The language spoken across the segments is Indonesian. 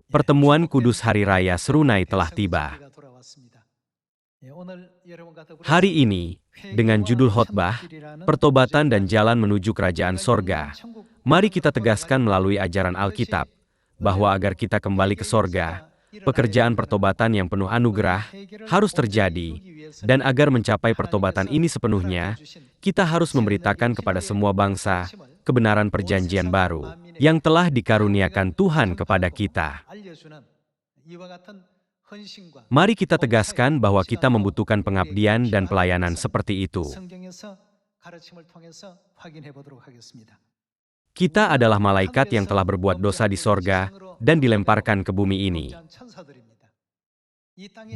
Pertemuan Kudus Hari Raya Serunai telah tiba. Hari ini, dengan judul khotbah, Pertobatan dan Jalan Menuju Kerajaan Sorga, mari kita tegaskan melalui ajaran Alkitab, bahwa agar kita kembali ke sorga, pekerjaan pertobatan yang penuh anugerah harus terjadi, dan agar mencapai pertobatan ini sepenuhnya, kita harus memberitakan kepada semua bangsa kebenaran perjanjian baru yang telah dikaruniakan Tuhan kepada kita. Mari kita tegaskan bahwa kita membutuhkan pengabdian dan pelayanan seperti itu. Kita adalah malaikat yang telah berbuat dosa di sorga dan dilemparkan ke bumi ini.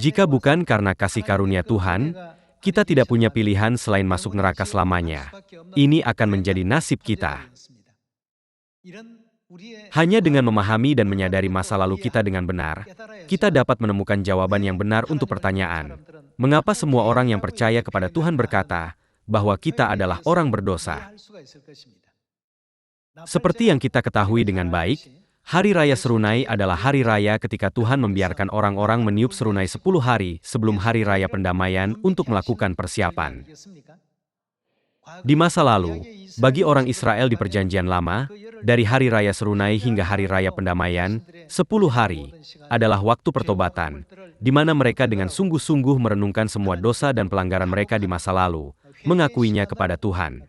Jika bukan karena kasih karunia Tuhan, kita tidak punya pilihan selain masuk neraka selamanya. Ini akan menjadi nasib kita. Hanya dengan memahami dan menyadari masa lalu kita dengan benar, kita dapat menemukan jawaban yang benar untuk pertanyaan, mengapa semua orang yang percaya kepada Tuhan berkata bahwa kita adalah orang berdosa. Seperti yang kita ketahui dengan baik, Hari Raya Serunai adalah hari raya ketika Tuhan membiarkan orang-orang meniup serunai 10 hari sebelum Hari Raya Pendamaian untuk melakukan persiapan. Di masa lalu, bagi orang Israel di Perjanjian Lama, dari Hari Raya Serunai hingga Hari Raya Pendamaian, 10 hari adalah waktu pertobatan, di mana mereka dengan sungguh-sungguh merenungkan semua dosa dan pelanggaran mereka di masa lalu, mengakuinya kepada Tuhan.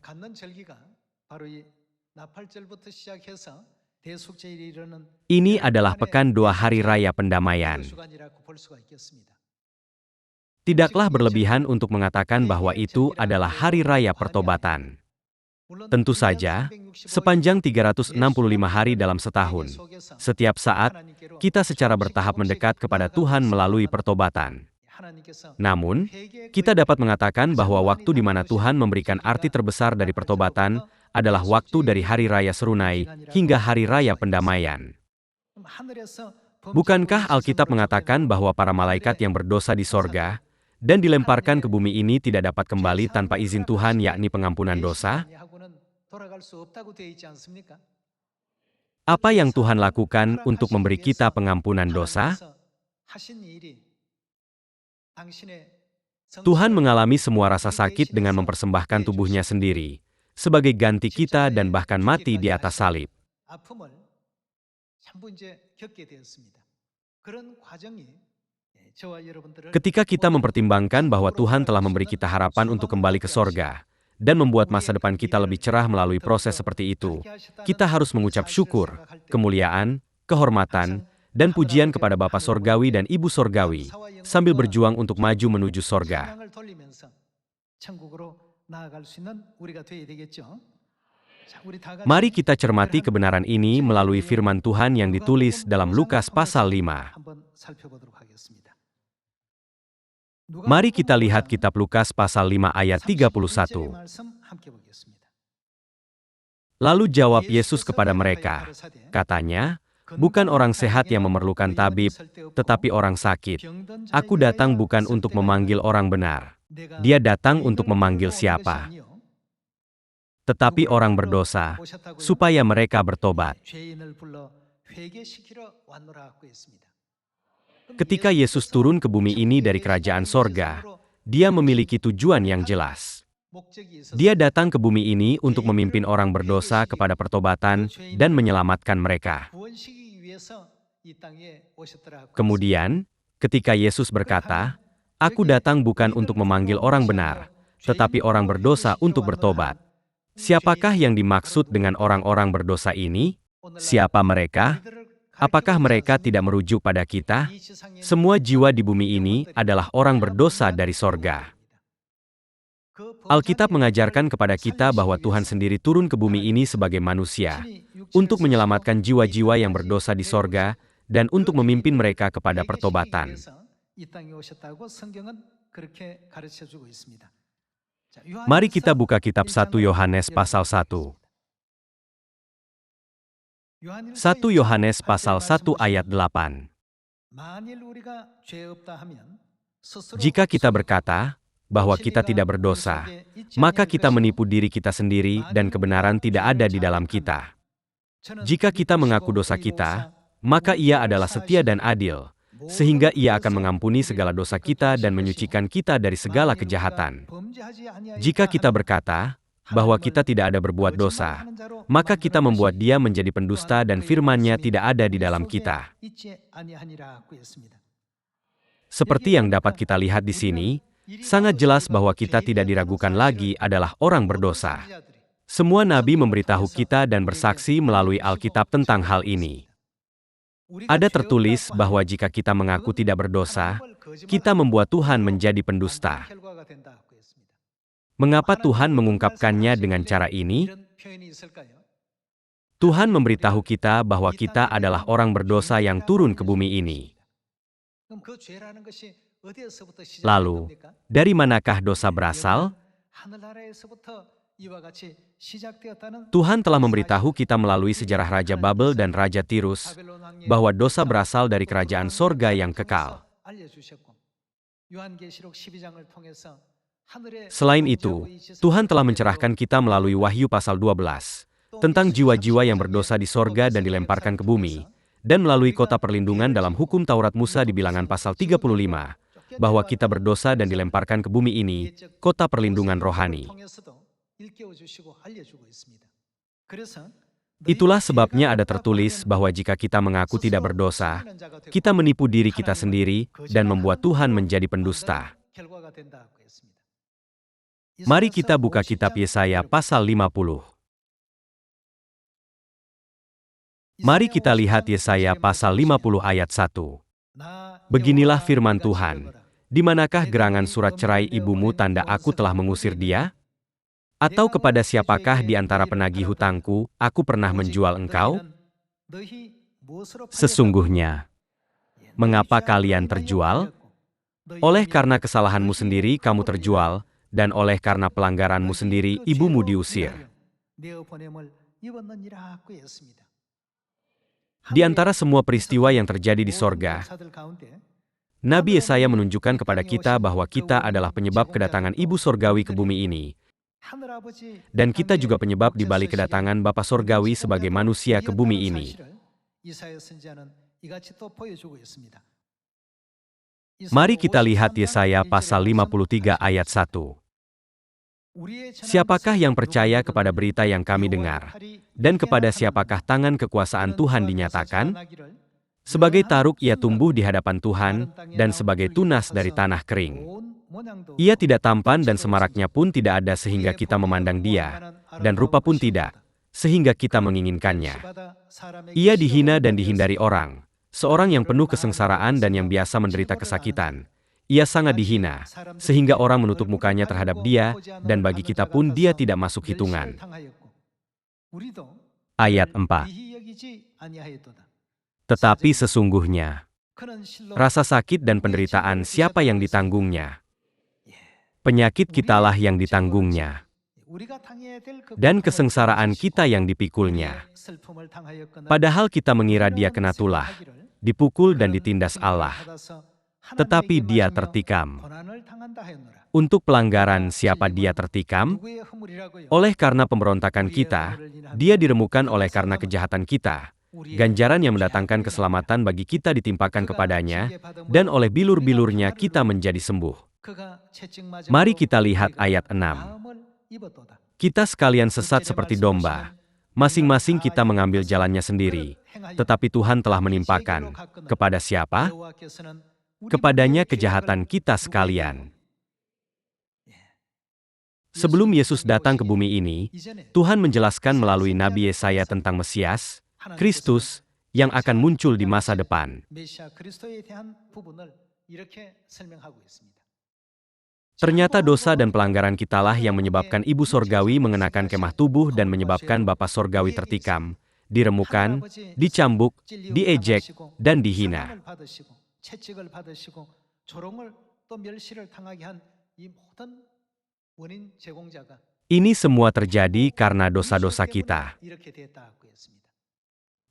Ini adalah pekan doa Hari Raya Pendamaian. Tidaklah berlebihan untuk mengatakan bahwa itu adalah Hari Raya Pertobatan. Tentu saja, sepanjang 365 hari dalam setahun, setiap saat, kita secara bertahap mendekat kepada Tuhan melalui pertobatan. Namun, kita dapat mengatakan bahwa waktu di mana Tuhan memberikan arti terbesar dari pertobatan adalah waktu dari Hari Raya Serunai hingga Hari Raya Pendamaian. Bukankah Alkitab mengatakan bahwa para malaikat yang berdosa di sorga dan dilemparkan ke bumi ini tidak dapat kembali tanpa izin Tuhan, yakni pengampunan dosa? Apa yang Tuhan lakukan untuk memberi kita pengampunan dosa? Tuhan mengalami semua rasa sakit dengan mempersembahkan tubuhnya sendiri, sebagai ganti kita dan bahkan mati di atas salib. Ketika kita mempertimbangkan bahwa Tuhan telah memberi kita harapan untuk kembali ke sorga, dan membuat masa depan kita lebih cerah melalui proses seperti itu, kita harus mengucap syukur, kemuliaan, kehormatan, dan pujian kepada Bapa Sorgawi dan Ibu Sorgawi, sambil berjuang untuk maju menuju sorga. Mari kita cermati kebenaran ini melalui firman Tuhan yang ditulis dalam Lukas pasal 5. Mari kita lihat kitab Lukas pasal 5 ayat 31. Lalu jawab Yesus kepada mereka, katanya, bukan orang sehat yang memerlukan tabib, tetapi orang sakit. Aku datang bukan untuk memanggil orang benar. Dia datang untuk memanggil siapa? Tetapi orang berdosa, supaya mereka bertobat. Ketika Yesus turun ke bumi ini dari kerajaan sorga, dia memiliki tujuan yang jelas. Dia datang ke bumi ini untuk memimpin orang berdosa kepada pertobatan dan menyelamatkan mereka. Kemudian, ketika Yesus berkata, "Aku datang bukan untuk memanggil orang benar, tetapi orang berdosa untuk bertobat." Siapakah yang dimaksud dengan orang-orang berdosa ini? Siapa mereka? Apakah mereka tidak merujuk pada kita? Semua jiwa di bumi ini adalah orang berdosa dari sorga. Alkitab mengajarkan kepada kita bahwa Tuhan sendiri turun ke bumi ini sebagai manusia, untuk menyelamatkan jiwa-jiwa yang berdosa di sorga, dan untuk memimpin mereka kepada pertobatan. Mari kita buka kitab 1 Yohanes pasal 1. 1 Yohanes pasal 1 ayat 8. Jika kita berkata bahwa kita tidak berdosa, maka kita menipu diri kita sendiri dan kebenaran tidak ada di dalam kita. Jika kita mengaku dosa kita, maka Ia adalah setia dan adil, sehingga Ia akan mengampuni segala dosa kita dan menyucikan kita dari segala kejahatan. Jika kita berkata bahwa kita tidak ada berbuat dosa, maka kita membuat Dia menjadi pendusta dan firman-Nya tidak ada di dalam kita. Seperti yang dapat kita lihat di sini, sangat jelas bahwa kita tidak diragukan lagi adalah orang berdosa. Semua nabi memberitahu kita dan bersaksi melalui Alkitab tentang hal ini. Ada tertulis bahwa jika kita mengaku tidak berdosa, kita membuat Tuhan menjadi pendusta. Mengapa Tuhan mengungkapkannya dengan cara ini? Tuhan memberitahu kita bahwa kita adalah orang berdosa yang turun ke bumi ini. Lalu, dari manakah dosa berasal? Tuhan telah memberitahu kita melalui sejarah Raja Babel dan Raja Tirus, bahwa dosa berasal dari kerajaan sorga yang kekal. Selain itu, Tuhan telah mencerahkan kita melalui Wahyu pasal 12, tentang jiwa-jiwa yang berdosa di sorga dan dilemparkan ke bumi, dan melalui kota perlindungan dalam hukum Taurat Musa di Bilangan pasal 35, bahwa kita berdosa dan dilemparkan ke bumi ini, kota perlindungan rohani. Itulah sebabnya ada tertulis bahwa jika kita mengaku tidak berdosa, kita menipu diri kita sendiri dan membuat Tuhan menjadi pendusta. Mari kita buka kitab Yesaya pasal 50. Mari kita lihat Yesaya pasal 50 ayat 1. Beginilah firman Tuhan, di manakah gerangan surat cerai ibumu tanda aku telah mengusir dia? Atau kepada siapakah di antara penagih hutangku, aku pernah menjual engkau? Sesungguhnya, mengapa kalian terjual? Oleh karena kesalahanmu sendiri kamu terjual, dan oleh karena pelanggaranmu sendiri ibumu diusir. Di antara semua peristiwa yang terjadi di sorga, Nabi Yesaya menunjukkan kepada kita bahwa kita adalah penyebab kedatangan Ibu Sorgawi ke bumi ini. Dan kita juga penyebab di balik kedatangan Bapa Sorgawi sebagai manusia ke bumi ini. Mari kita lihat Yesaya pasal 53 ayat 1. Siapakah yang percaya kepada berita yang kami dengar? Dan kepada siapakah tangan kekuasaan Tuhan dinyatakan? Sebagai taruk ia tumbuh di hadapan Tuhan, dan sebagai tunas dari tanah kering. Ia tidak tampan dan semaraknya pun tidak ada sehingga kita memandang dia, dan rupa pun tidak, sehingga kita menginginkannya. Ia dihina dan dihindari orang, seorang yang penuh kesengsaraan dan yang biasa menderita kesakitan. Ia sangat dihina, sehingga orang menutup mukanya terhadap dia, dan bagi kita pun dia tidak masuk hitungan. Ayat 4. Tetapi sesungguhnya, rasa sakit dan penderitaan siapa yang ditanggungnya? Penyakit kitalah yang ditanggungnya, dan kesengsaraan kita yang dipikulnya. Padahal kita mengira dia kena tulah, dipukul dan ditindas Allah. Tetapi dia tertikam. Untuk pelanggaran siapa dia tertikam? Oleh karena pemberontakan kita, dia diremukan oleh karena kejahatan kita. Ganjaran yang mendatangkan keselamatan bagi kita ditimpakan kepadanya, dan oleh bilur-bilurnya kita menjadi sembuh. Mari kita lihat ayat 6. Kita sekalian sesat seperti domba. Masing-masing kita mengambil jalannya sendiri. Tetapi Tuhan telah menimpakan. Kepada siapa? Kepadanya kejahatan kita sekalian. Sebelum Yesus datang ke bumi ini, Tuhan menjelaskan melalui Nabi Yesaya tentang Mesias, Kristus, yang akan muncul di masa depan. Ternyata dosa dan pelanggaran kitalah yang menyebabkan Ibu Sorgawi mengenakan kemah tubuh dan menyebabkan Bapa Sorgawi tertikam, diremukan, dicambuk, diejek, dan dihina. Ini semua terjadi karena dosa-dosa kita.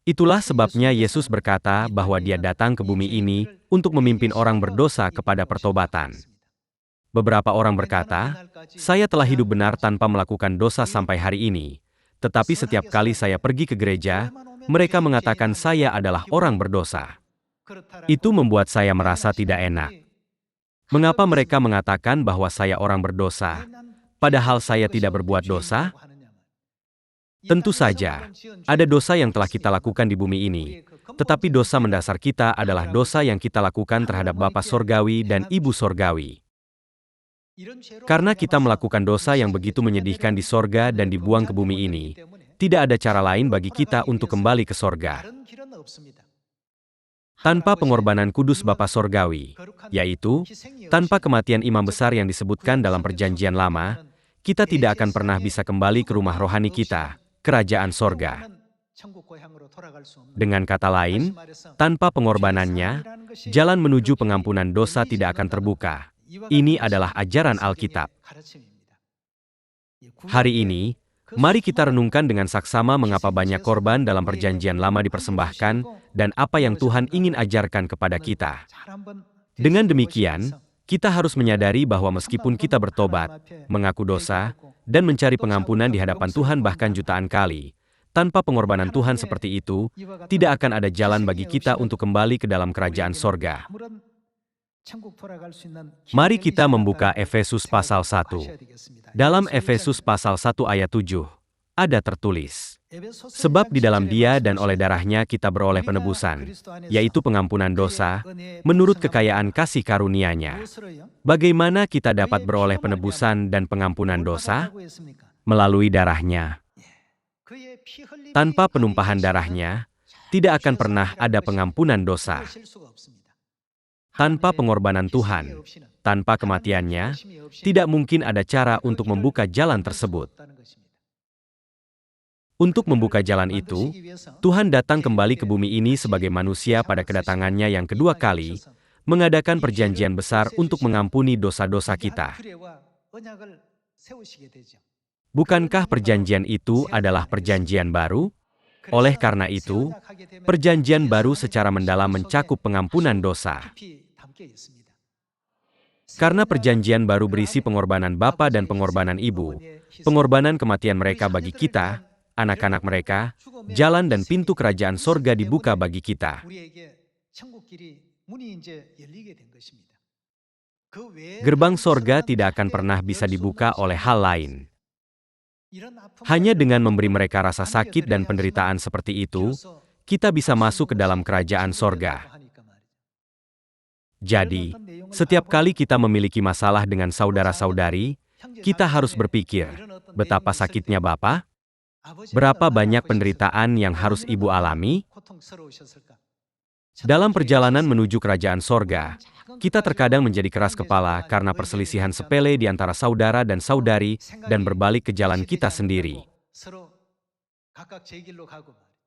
Itulah sebabnya Yesus berkata bahwa Dia datang ke bumi ini untuk memimpin orang berdosa kepada pertobatan. Beberapa orang berkata, "Saya telah hidup benar tanpa melakukan dosa sampai hari ini. Tetapi setiap kali saya pergi ke gereja, Mereka mengatakan saya adalah orang berdosa. Itu membuat saya merasa tidak enak. Mengapa mereka mengatakan bahwa saya orang berdosa, padahal saya tidak berbuat dosa? Tentu saja, ada dosa yang telah kita lakukan di bumi ini, tetapi dosa mendasar kita adalah dosa yang kita lakukan terhadap Bapa Sorgawi dan Ibu Sorgawi. Karena kita melakukan dosa yang begitu menyedihkan di sorga dan dibuang ke bumi ini, tidak ada cara lain bagi kita untuk kembali ke sorga. Tanpa pengorbanan kudus Bapa Sorgawi, yaitu, tanpa kematian imam besar yang disebutkan dalam Perjanjian Lama, kita tidak akan pernah bisa kembali ke rumah rohani kita, kerajaan sorga. Dengan kata lain, tanpa pengorbanannya, jalan menuju pengampunan dosa tidak akan terbuka. Ini adalah ajaran Alkitab. Hari ini, mari kita renungkan dengan saksama mengapa banyak korban dalam Perjanjian Lama dipersembahkan dan apa yang Tuhan ingin ajarkan kepada kita. Dengan demikian, kita harus menyadari bahwa meskipun kita bertobat, mengaku dosa, dan mencari pengampunan di hadapan Tuhan bahkan jutaan kali, tanpa pengorbanan Tuhan seperti itu, tidak akan ada jalan bagi kita untuk kembali ke dalam kerajaan sorga. Mari kita membuka Efesus pasal 1. Dalam Efesus pasal 1 ayat 7, ada tertulis, sebab di dalam Dia dan oleh darahnya kita beroleh penebusan, yaitu pengampunan dosa, menurut kekayaan kasih karunia-Nya. Bagaimana kita dapat beroleh penebusan dan pengampunan dosa? Melalui darahnya. Tanpa penumpahan darahnya, tidak akan pernah ada pengampunan dosa. Tanpa pengorbanan Tuhan, tanpa kematiannya, tidak mungkin ada cara untuk membuka jalan tersebut. Untuk membuka jalan itu, Tuhan datang kembali ke bumi ini sebagai manusia pada kedatangannya yang kedua kali, mengadakan perjanjian besar untuk mengampuni dosa-dosa kita. Bukankah perjanjian itu adalah perjanjian baru? Oleh karena itu, perjanjian baru secara mendalam mencakup pengampunan dosa. Karena perjanjian baru berisi pengorbanan bapa dan pengorbanan ibu, pengorbanan kematian mereka bagi kita, anak-anak mereka, jalan dan pintu kerajaan sorga dibuka bagi kita. Gerbang sorga tidak akan pernah bisa dibuka oleh hal lain. Hanya dengan memberi mereka rasa sakit dan penderitaan seperti itu, kita bisa masuk ke dalam kerajaan sorga. Jadi, setiap kali kita memiliki masalah dengan saudara-saudari, kita harus berpikir, betapa sakitnya Bapa? Berapa banyak penderitaan yang harus Ibu alami? Dalam perjalanan menuju kerajaan sorga, kita terkadang menjadi keras kepala karena perselisihan sepele di antara saudara dan saudari dan berbalik ke jalan kita sendiri.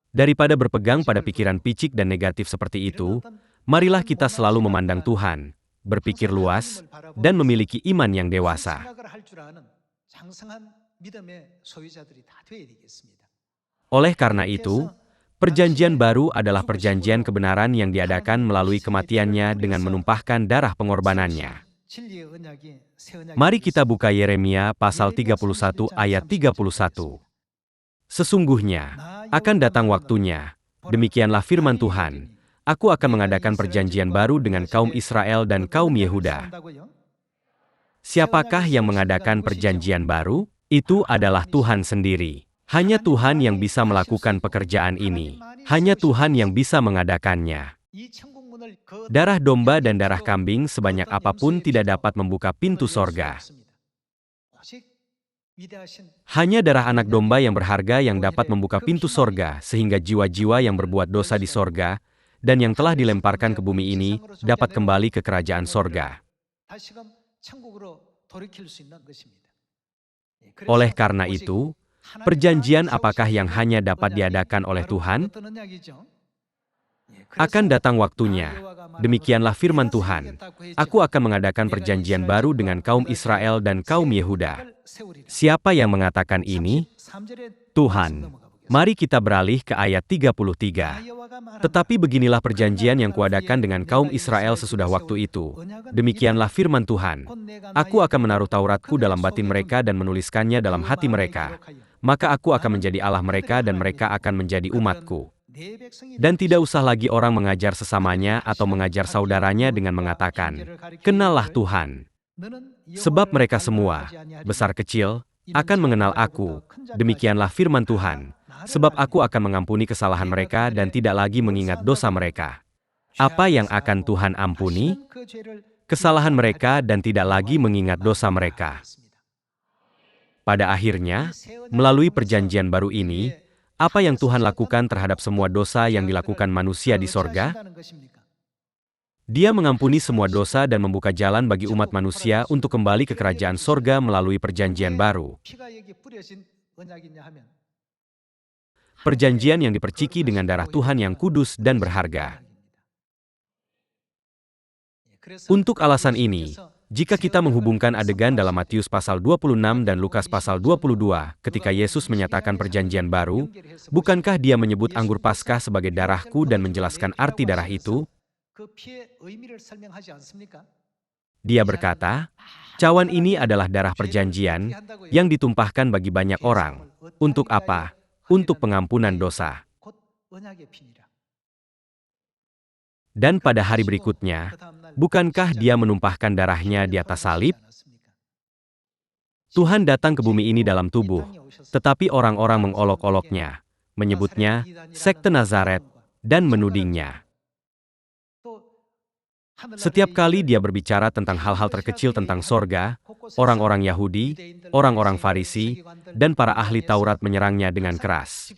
Daripada berpegang pada pikiran picik dan negatif seperti itu, marilah kita selalu memandang Tuhan, berpikir luas, dan memiliki iman yang dewasa. Oleh karena itu, perjanjian baru adalah perjanjian kebenaran yang diadakan melalui kematiannya dengan menumpahkan darah pengorbanannya. Mari kita buka Yeremia pasal 31 ayat 31. Sesungguhnya, akan datang waktunya, demikianlah firman Tuhan, aku akan mengadakan perjanjian baru dengan kaum Israel dan kaum Yehuda. Siapakah yang mengadakan perjanjian baru? Itu adalah Tuhan sendiri. Hanya Tuhan yang bisa melakukan pekerjaan ini. Hanya Tuhan yang bisa mengadakannya. Darah domba dan darah kambing sebanyak apapun tidak dapat membuka pintu sorga. Hanya darah anak domba yang berharga yang dapat membuka pintu sorga, sehingga jiwa-jiwa yang berbuat dosa di sorga, dan yang telah dilemparkan ke bumi ini, dapat kembali ke kerajaan sorga. Oleh karena itu, perjanjian apakah yang hanya dapat diadakan oleh Tuhan? Akan datang waktunya, demikianlah firman Tuhan, aku akan mengadakan perjanjian baru dengan kaum Israel dan kaum Yehuda. Siapa yang mengatakan ini? Tuhan. Mari kita beralih ke ayat 33. Tetapi beginilah perjanjian yang kuadakan dengan kaum Israel sesudah waktu itu. Demikianlah firman Tuhan. Aku akan menaruh Tauratku dalam batin mereka dan menuliskannya dalam hati mereka. Maka aku akan menjadi Allah mereka dan mereka akan menjadi umatku. Dan tidak usah lagi orang mengajar sesamanya atau mengajar saudaranya dengan mengatakan, "Kenallah Tuhan." Sebab mereka semua, besar kecil, akan mengenal aku. Demikianlah firman Tuhan. Sebab aku akan mengampuni kesalahan mereka dan tidak lagi mengingat dosa mereka. Apa yang akan Tuhan ampuni? Kesalahan mereka dan tidak lagi mengingat dosa mereka. Pada akhirnya, melalui perjanjian baru ini, apa yang Tuhan lakukan terhadap semua dosa yang dilakukan manusia di sorga? Dia mengampuni semua dosa dan membuka jalan bagi umat manusia untuk kembali ke kerajaan sorga melalui perjanjian baru. Perjanjian yang diperciki dengan darah Tuhan yang kudus dan berharga. Untuk alasan ini, jika kita menghubungkan adegan dalam Matius pasal 26 dan Lukas pasal 22, ketika Yesus menyatakan perjanjian baru, bukankah dia menyebut anggur Paskah sebagai darahku dan menjelaskan arti darah itu? Dia berkata, cawan ini adalah darah perjanjian yang ditumpahkan bagi banyak orang. Untuk apa? Untuk pengampunan dosa. Dan pada hari berikutnya, bukankah dia menumpahkan darahnya di atas salib? Tuhan datang ke bumi ini dalam tubuh, tetapi orang-orang mengolok-oloknya, menyebutnya sekte Nazaret, dan menudingnya. Setiap kali dia berbicara tentang hal-hal terkecil tentang sorga, orang-orang Yahudi, orang-orang Farisi, dan para ahli Taurat menyerangnya dengan keras.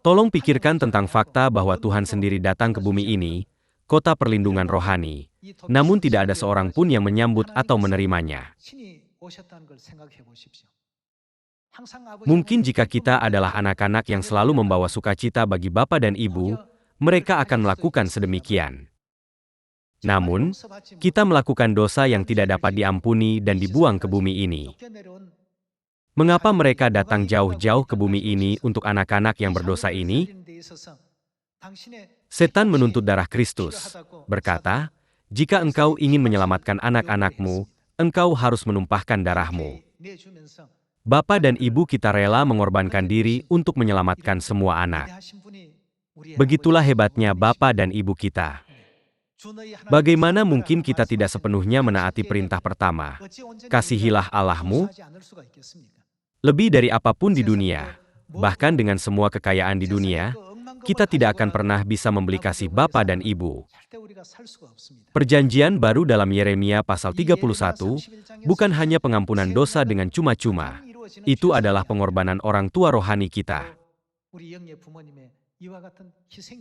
Tolong pikirkan tentang fakta bahwa Tuhan sendiri datang ke bumi ini, kota perlindungan rohani, namun tidak ada seorang pun yang menyambut atau menerimanya. Mungkin jika kita adalah anak-anak yang selalu membawa sukacita bagi Bapa dan Ibu, mereka akan melakukan sedemikian. Namun, kita melakukan dosa yang tidak dapat diampuni dan dibuang ke bumi ini. Mengapa mereka datang jauh-jauh ke bumi ini untuk anak-anak yang berdosa ini? Setan menuntut darah Kristus, berkata, "Jika engkau ingin menyelamatkan anak-anakmu, engkau harus menumpahkan darahmu." Bapa dan Ibu kita rela mengorbankan diri untuk menyelamatkan semua anak. Begitulah hebatnya Bapa dan Ibu kita. Bagaimana mungkin kita tidak sepenuhnya menaati perintah pertama? Kasihilah Allahmu. Lebih dari apapun di dunia, bahkan dengan semua kekayaan di dunia, kita tidak akan pernah bisa membeli kasih Bapa dan Ibu. Perjanjian baru dalam Yeremia pasal 31 bukan hanya pengampunan dosa dengan cuma-cuma. Itu adalah pengorbanan orang tua rohani kita.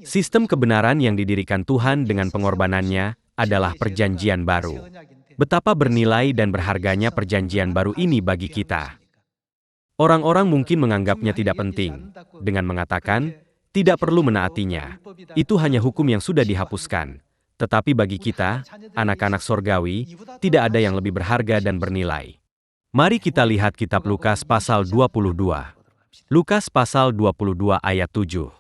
Sistem kebenaran yang didirikan Tuhan dengan pengorbanannya adalah perjanjian baru. Betapa bernilai dan berharganya perjanjian baru ini bagi kita. Orang-orang mungkin menganggapnya tidak penting, dengan mengatakan, tidak perlu menaatinya. Itu hanya hukum yang sudah dihapuskan. Tetapi bagi kita, anak-anak sorgawi, tidak ada yang lebih berharga dan bernilai. Mari kita lihat kitab Lukas pasal 22. Lukas pasal 22 ayat 7.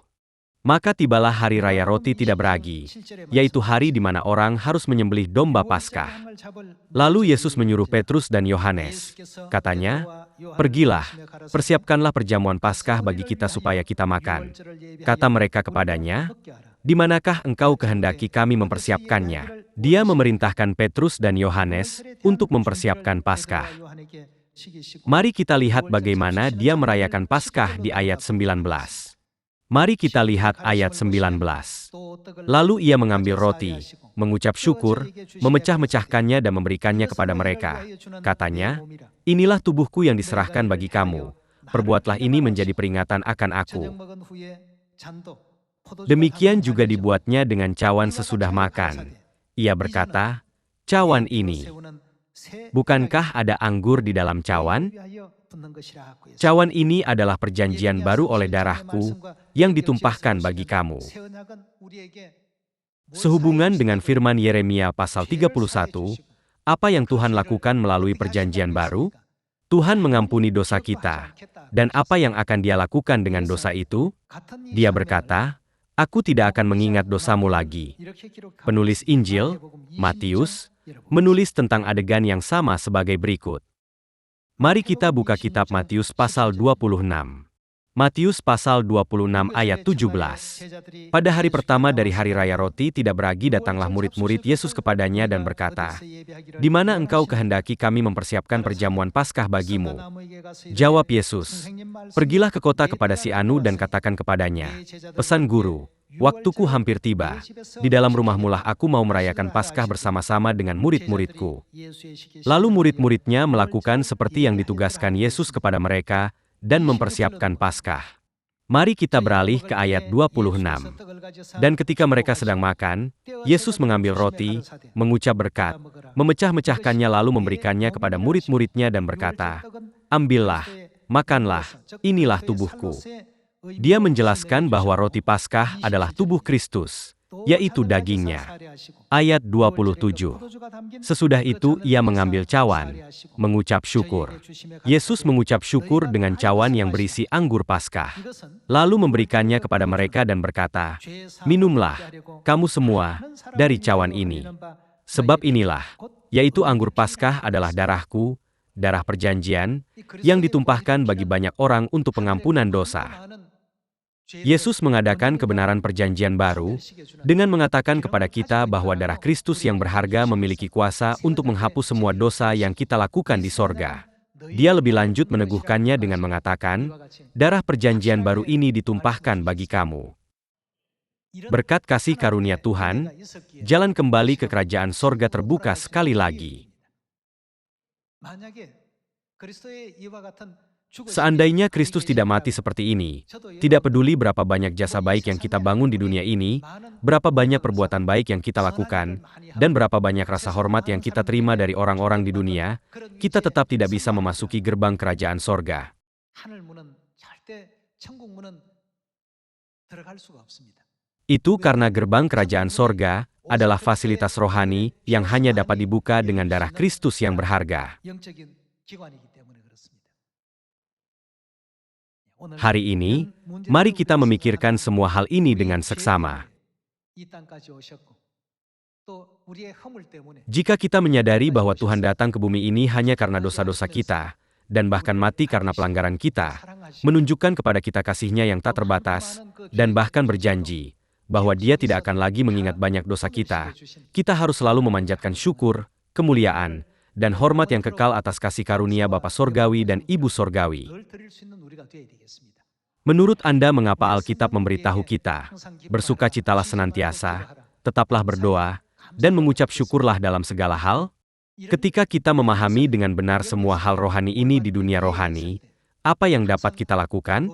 Maka tibalah hari raya roti tidak beragi, yaitu hari di mana orang harus menyembelih domba Paskah. Lalu Yesus menyuruh Petrus dan Yohanes. Katanya, "Pergilah, persiapkanlah perjamuan Paskah bagi kita supaya kita makan." Kata mereka kepadanya, "Di manakah engkau kehendaki kami mempersiapkannya?" Dia memerintahkan Petrus dan Yohanes untuk mempersiapkan Paskah. Mari kita lihat bagaimana dia merayakan Paskah di ayat 19. Mari kita lihat ayat 19. Lalu ia mengambil roti, mengucap syukur, memecah-mecahkannya dan memberikannya kepada mereka. Katanya, "Inilah tubuhku yang diserahkan bagi kamu. Perbuatlah ini menjadi peringatan akan aku." Demikian juga dibuatnya dengan cawan sesudah makan. Ia berkata, "Cawan ini, bukankah ada anggur di dalam cawan? Cawan ini adalah perjanjian baru oleh darahku yang ditumpahkan bagi kamu." Sehubungan dengan firman Yeremia pasal 31, apa yang Tuhan lakukan melalui perjanjian baru? Tuhan mengampuni dosa kita. Dan apa yang akan Dia lakukan dengan dosa itu? Dia berkata, "Aku tidak akan mengingat dosamu lagi." Penulis Injil, Matius, menulis tentang adegan yang sama sebagai berikut. Mari kita buka kitab Matius pasal 26. Matius pasal 26 ayat 17. Pada hari pertama dari hari raya roti tidak beragi datanglah murid-murid Yesus kepadanya dan berkata, "Di mana engkau kehendaki kami mempersiapkan perjamuan Paskah bagimu?" Jawab Yesus, "Pergilah ke kota kepada si Anu dan katakan kepadanya, pesan guru, waktuku hampir tiba. Di dalam rumahmulah aku mau merayakan Paskah bersama-sama dengan murid-muridku." Lalu murid-muridnya melakukan seperti yang ditugaskan Yesus kepada mereka, dan mempersiapkan Paskah. Mari kita beralih ke ayat 26. Dan ketika mereka sedang makan, Yesus mengambil roti, mengucap berkat, memecah-mecahkannya lalu memberikannya kepada murid-muridnya dan berkata, "Ambillah, makanlah, inilah tubuhku." Dia menjelaskan bahwa roti Paskah adalah tubuh Kristus, yaitu dagingnya. Ayat 27. Sesudah itu ia mengambil cawan, mengucap syukur. Yesus mengucap syukur dengan cawan yang berisi anggur Paskah. Lalu memberikannya kepada mereka dan berkata, "Minumlah, kamu semua, dari cawan ini. Sebab inilah, yaitu anggur Paskah adalah darahku, darah perjanjian, yang ditumpahkan bagi banyak orang untuk pengampunan dosa." Yesus mengadakan kebenaran perjanjian baru dengan mengatakan kepada kita bahwa darah Kristus yang berharga memiliki kuasa untuk menghapus semua dosa yang kita lakukan di sorga. Dia lebih lanjut meneguhkannya dengan mengatakan, "Darah perjanjian baru ini ditumpahkan bagi kamu." Berkat kasih karunia Tuhan, jalan kembali ke kerajaan sorga terbuka sekali lagi. Seandainya Kristus tidak mati seperti ini, tidak peduli berapa banyak jasa baik yang kita bangun di dunia ini, berapa banyak perbuatan baik yang kita lakukan, dan berapa banyak rasa hormat yang kita terima dari orang-orang di dunia, kita tetap tidak bisa memasuki gerbang kerajaan sorga. Itu karena gerbang kerajaan sorga adalah fasilitas rohani yang hanya dapat dibuka dengan darah Kristus yang berharga. Hari ini, mari kita memikirkan semua hal ini dengan seksama. Jika kita menyadari bahwa Tuhan datang ke bumi ini hanya karena dosa-dosa kita, dan bahkan mati karena pelanggaran kita, menunjukkan kepada kita kasih-Nya yang tak terbatas, dan bahkan berjanji bahwa Dia tidak akan lagi mengingat banyak dosa kita, kita harus selalu memanjatkan syukur, kemuliaan, dan hormat yang kekal atas kasih karunia Bapa Sorgawi dan Ibu Sorgawi. Menurut Anda mengapa Alkitab memberitahu kita, bersukacitalah senantiasa, tetaplah berdoa, dan mengucap syukurlah dalam segala hal? Ketika kita memahami dengan benar semua hal rohani ini di dunia rohani, apa yang dapat kita lakukan?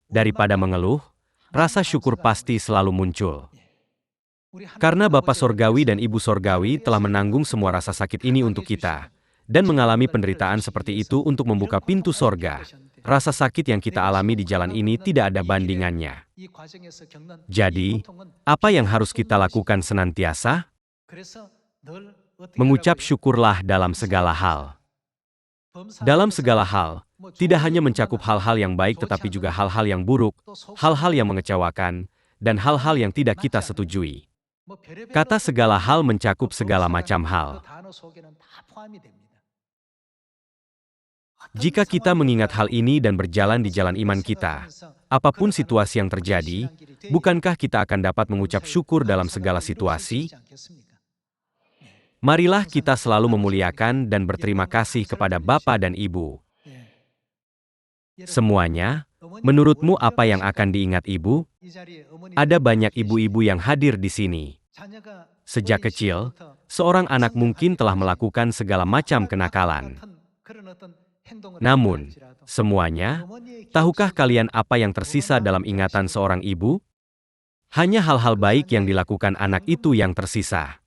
Daripada mengeluh, rasa syukur pasti selalu muncul. Karena Bapa Sorgawi dan Ibu Sorgawi telah menanggung semua rasa sakit ini untuk kita, dan mengalami penderitaan seperti itu untuk membuka pintu sorga, rasa sakit yang kita alami di jalan ini tidak ada bandingannya. Jadi, apa yang harus kita lakukan senantiasa? Mengucap syukurlah dalam segala hal. Dalam segala hal, tidak hanya mencakup hal-hal yang baik tetapi juga hal-hal yang buruk, hal-hal yang mengecewakan, dan hal-hal yang tidak kita setujui. Kata segala hal mencakup segala macam hal. Jika kita mengingat hal ini dan berjalan di jalan iman kita, apapun situasi yang terjadi, bukankah kita akan dapat mengucap syukur dalam segala situasi? Marilah kita selalu memuliakan dan berterima kasih kepada Bapa dan Ibu. Semuanya, menurutmu apa yang akan diingat ibu? Ada banyak ibu-ibu yang hadir di sini. Sejak kecil, seorang anak mungkin telah melakukan segala macam kenakalan. Namun, semuanya, tahukah kalian apa yang tersisa dalam ingatan seorang ibu? Hanya hal-hal baik yang dilakukan anak itu yang tersisa.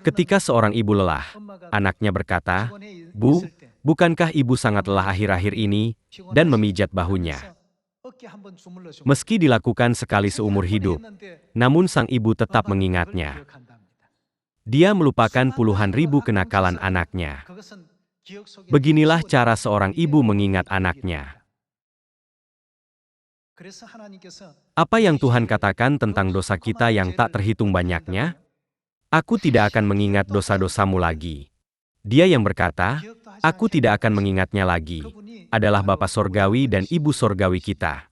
Ketika seorang ibu lelah, anaknya berkata, "Bu, bukankah ibu sangat lelah akhir-akhir ini?" dan memijat bahunya. Meski dilakukan sekali seumur hidup, namun sang ibu tetap mengingatnya. Dia melupakan puluhan ribu kenakalan anaknya. Beginilah cara seorang ibu mengingat anaknya. Apa yang Tuhan katakan tentang dosa kita yang tak terhitung banyaknya? Aku tidak akan mengingat dosa-dosamu lagi. Dia yang berkata, aku tidak akan mengingatnya lagi. adalah Bapa Sorgawi dan Ibu Sorgawi kita.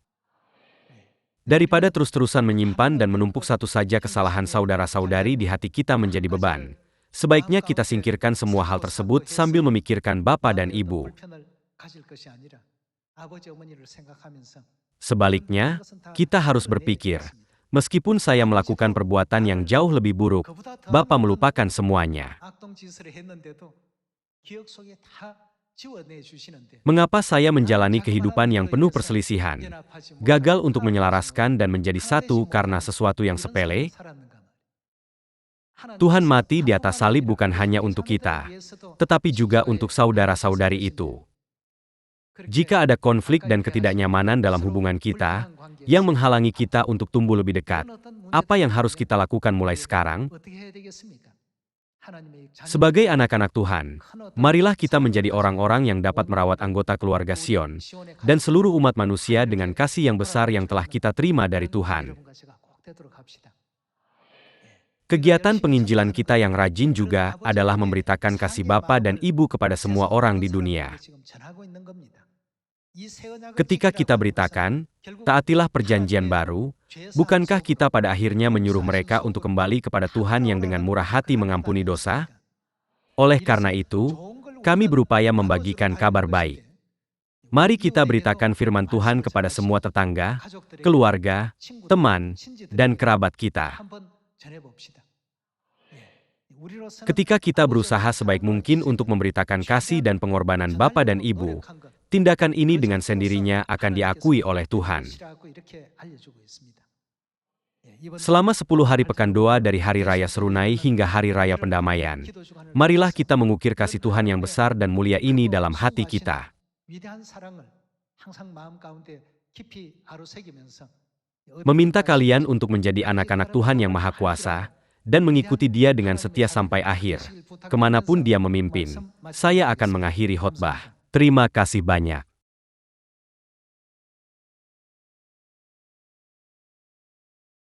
Daripada terus-terusan menyimpan dan menumpuk satu saja kesalahan saudara-saudari di hati kita menjadi beban, sebaiknya kita singkirkan semua hal tersebut sambil memikirkan Bapa dan Ibu. Sebaliknya, kita harus berpikir, meskipun saya melakukan perbuatan yang jauh lebih buruk, Bapa melupakan semuanya. Mengapa saya menjalani kehidupan yang penuh perselisihan, gagal untuk menyelaraskan dan menjadi satu karena sesuatu yang sepele? Tuhan mati di atas salib bukan hanya untuk kita, tetapi juga untuk saudara-saudari itu. Jika ada konflik dan ketidaknyamanan dalam hubungan kita, yang menghalangi kita untuk tumbuh lebih dekat, apa yang harus kita lakukan mulai sekarang? Sebagai anak-anak Tuhan, marilah kita menjadi orang-orang yang dapat merawat anggota keluarga Sion, dan seluruh umat manusia dengan kasih yang besar yang telah kita terima dari Tuhan. Kegiatan penginjilan kita yang rajin juga adalah memberitakan kasih Bapa dan Ibu kepada semua orang di dunia. Ketika kita beritakan, taatilah perjanjian baru, bukankah kita pada akhirnya menyuruh mereka untuk kembali kepada Tuhan yang dengan murah hati mengampuni dosa? Oleh karena itu, kami berupaya membagikan kabar baik. Mari kita beritakan firman Tuhan kepada semua tetangga, keluarga, teman, dan kerabat kita. Ketika kita berusaha sebaik mungkin untuk memberitakan kasih dan pengorbanan Bapa dan Ibu, tindakan ini dengan sendirinya akan diakui oleh Tuhan. Selama 10 hari pekan doa dari Hari Raya Serunai hingga Hari Raya Pendamaian, marilah kita mengukir kasih Tuhan yang besar dan mulia ini dalam hati kita. Meminta kalian untuk menjadi anak-anak Tuhan yang Maha Kuasa, dan mengikuti Dia dengan setia sampai akhir. Kemanapun Dia memimpin, saya akan mengakhiri khotbah. Terima kasih banyak.